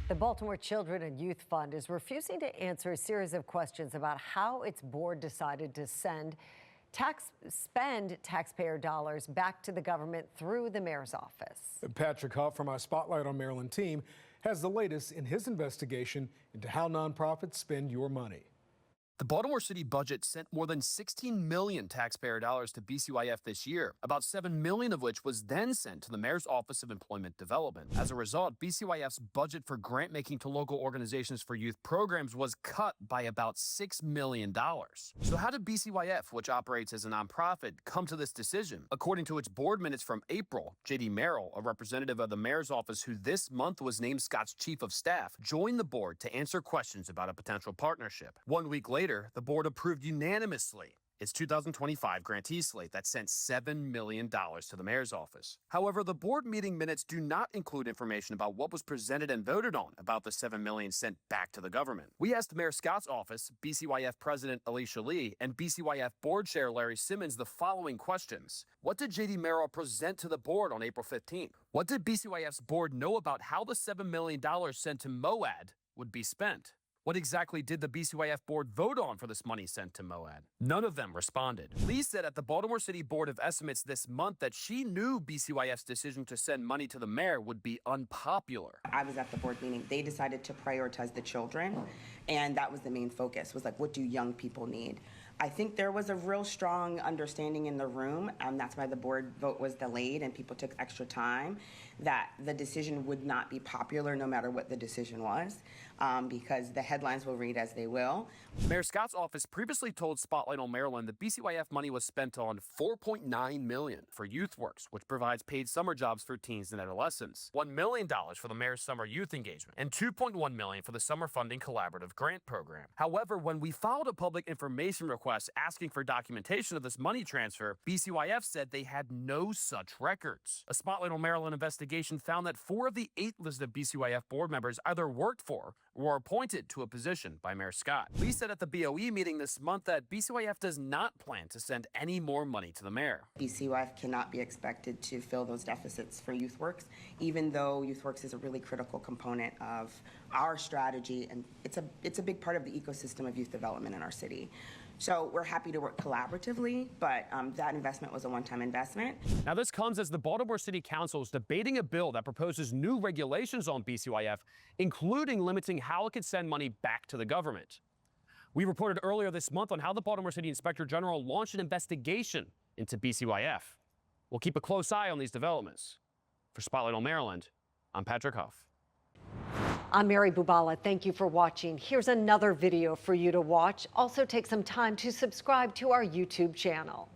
The Baltimore Children and Youth Fund is refusing to answer a series of questions about how its board decided to spend taxpayer dollars back to the government through the mayor's office. Patrick Huff from our Spotlight on Maryland team has the latest in his investigation into how nonprofits spend your money. The Baltimore City budget sent more than 16 million taxpayer dollars to BCYF this year, about 7 million of which was then sent to the Mayor's Office of Employment Development. As a result, BCYF's budget for grant making to local organizations for youth programs was cut by about $6 million. So how did BCYF, which operates as a nonprofit, come to this decision? According to its board minutes from April, J.D. Merrill, a representative of the Mayor's Office who this month was named Scott's Chief of Staff, joined the board to answer questions about a potential partnership. 1 week later, the board approved unanimously its 2025 grantee slate that sent $7 million to the mayor's office. However, the board meeting minutes do not include information about what was presented and voted on about the $7 million sent back to the government. We asked Mayor Scott's office, BCYF President Alicia Lee, and BCYF Board Chair Larry Simmons the following questions. What did J.D. Merrill present to the board on April 15th? What did BCYF's board know about how the $7 million sent to MOED would be spent? What exactly did the BCYF board vote on for this money sent to MOED? None of them responded. Lee said at the Baltimore City Board of Estimates this month that she knew BCYF's decision to send money to the mayor would be unpopular. I was at the board meeting. They decided to prioritize the children, and that was the main focus, was like, what do young people need? I think there was a real strong understanding in the room, and that's why the board vote was delayed and people took extra time, that the decision would not be popular no matter what the decision was, because the headlines will read as they will. Mayor Scott's office previously told Spotlight on Maryland that BCYF money was spent on $4.9 million for YouthWorks, which provides paid summer jobs for teens and adolescents, $1 million for the mayor's summer youth engagement, and $2.1 million for the Summer Funding Collaborative Grant Program. However, when we filed a public information request asking for documentation of this money transfer, BCYF said they had no such records. A Spotlight on Maryland investigation found that 4 of the 8 listed BCYF board members either worked for or were appointed to a position by Mayor Scott. Lee said at the BOE meeting this month that BCYF does not plan to send any more money to the mayor. BCYF cannot be expected to fill those deficits for YouthWorks, even though YouthWorks is a really critical component of our strategy, and it's a big part of the ecosystem of youth development in our city. So we're happy to work collaboratively, but that investment was a one-time investment. Now this comes as the Baltimore City Council is debating a bill that proposes new regulations on BCYF, including limiting how it could send money back to the government. We reported earlier this month on how the Baltimore City Inspector General launched an investigation into BCYF. We'll keep a close eye on these developments. For Spotlight on Maryland, I'm Patrick Huff. I'm Mary Bubala. Thank you for watching. Here's another video for you to watch. Also take some time to subscribe to our YouTube channel.